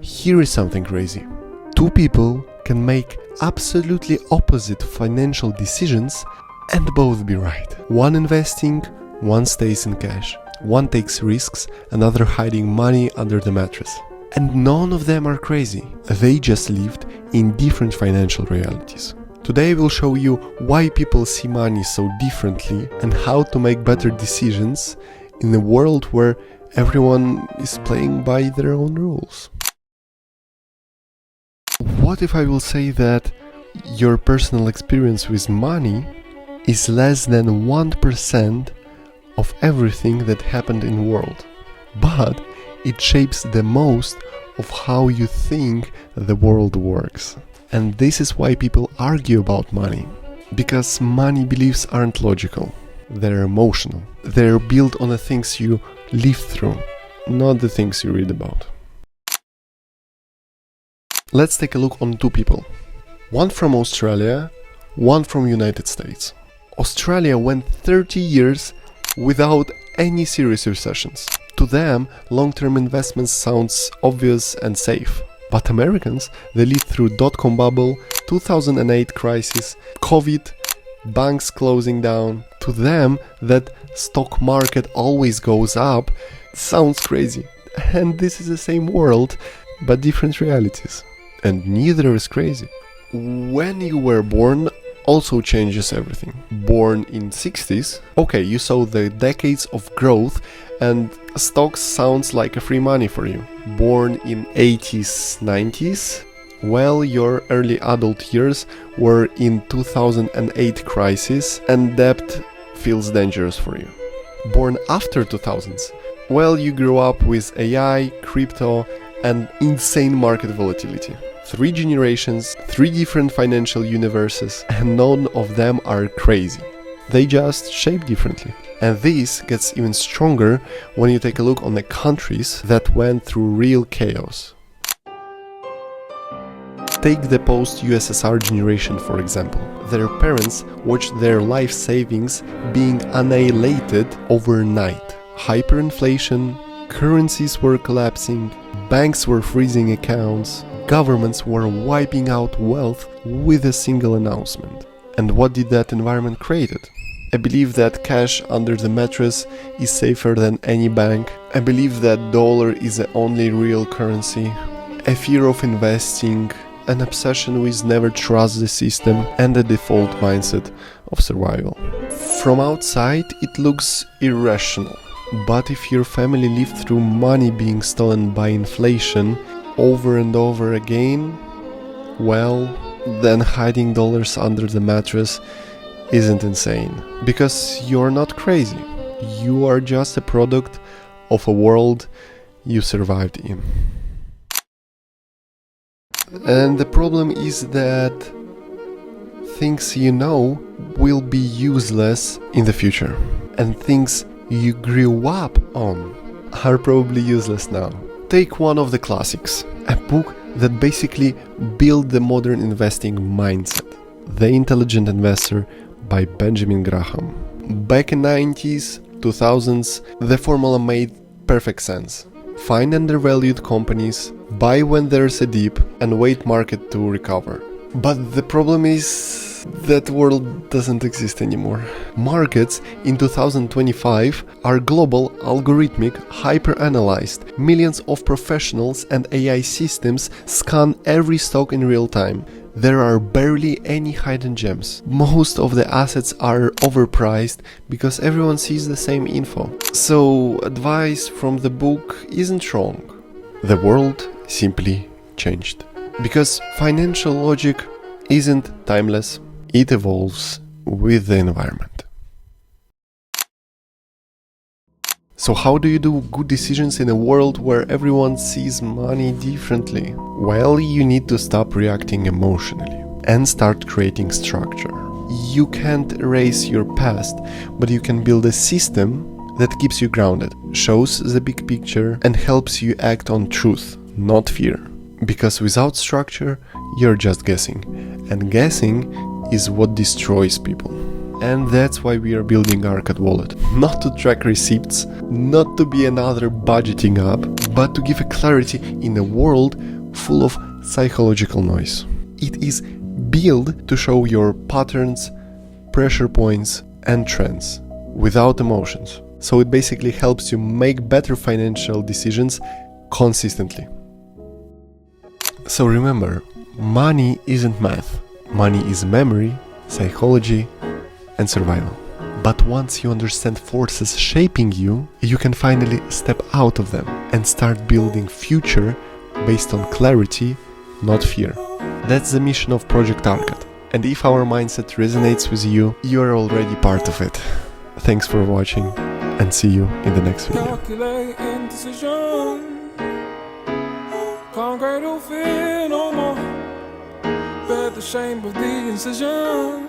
Here is something crazy. Two people can make absolutely opposite financial decisions and both be right. One investing, one stays in cash. One takes risks, another hiding money under the mattress. And none of them are crazy. They just lived in different financial realities. Today we'll show you why people see money so differently and how to make better decisions in a world where everyone is playing by their own rules. What if I will say that your personal experience with money is less than 1% of everything that happened in the world, but it shapes the most of how you think the world works. And this is why people argue about money. Because money beliefs aren't logical, they're emotional. They're built on the things you live through, not the things you read about. Let's take a look on two people. One from Australia, one from United States. Australia went 30 years without any serious recessions. To them, long-term investments sounds obvious and safe. But Americans, they lived through dot-com bubble, 2008 crisis, COVID, banks closing down. To them, that stock market always goes up sounds crazy. And this is the same world, but different realities. And neither is crazy. When you were born also changes everything. Born in 60s, okay, you saw the decades of growth and stocks sounds like a free money for you. Born in 80s, 90s, well, your early adult years were in 2008 crisis and debt feels dangerous for you. Born after 2000s, well, you grew up with AI, crypto and insane market volatility. 3 generations, 3 different financial universes, and none of them are crazy. They just shape differently. And this gets even stronger when you take a look on the countries that went through real chaos. Take the post-USSR generation, for example. Their parents watched their life savings being annihilated overnight. Hyperinflation, currencies were collapsing, banks were freezing accounts, governments were wiping out wealth with a single announcement. And what did that environment create? I believe that cash under the mattress is safer than any bank. I believe that dollar is the only real currency. A fear of investing, an obsession with never trust the system, and a default mindset of survival. From outside, it looks irrational. But if your family lived through money being stolen by inflation over and over again, well, then hiding dollars under the mattress isn't insane. Because you're not crazy. You are just a product of a world you survived in. And the problem is that things you know will be useless in the future. And things you grew up on are probably useless now. Take one of the classics, a book that basically built the modern investing mindset, The Intelligent Investor by Benjamin Graham. Back in 90s, 2000s, the formula made perfect sense. Find undervalued companies, buy when there's a dip, and wait market to recover. But the problem is that world doesn't exist anymore. Markets in 2025 are global, algorithmic, hyper-analyzed. Millions of professionals and AI systems scan every stock in real time. There are barely any hidden gems. Most of the assets are overpriced because everyone sees the same info. So advice from the book isn't wrong. The world simply changed. Because financial logic isn't timeless, it evolves with the environment. So how do you do good decisions in a world where everyone sees money differently? Well, you need to stop reacting emotionally and start creating structure. You can't erase your past, but you can build a system that keeps you grounded, shows the big picture, and helps you act on truth, not fear. Because without structure, you're just guessing. And guessing is what destroys people. And that's why we are building ARKAD Wallet. Not to track receipts, not to be another budgeting app, but to give a clarity in a world full of psychological noise. It is built to show your patterns, pressure points, and trends without emotions. So it basically helps you make better financial decisions consistently. So remember, money isn't math. Money is memory, psychology, and survival. But once you understand forces shaping you, you can finally step out of them and start building future based on clarity, not fear. That's the mission of Project ARKAD. And if our mindset resonates with you, you are already part of it. Thanks for watching and see you in the next video. Calculating decision. Concrete will feel no more. Bear the shame of the incision.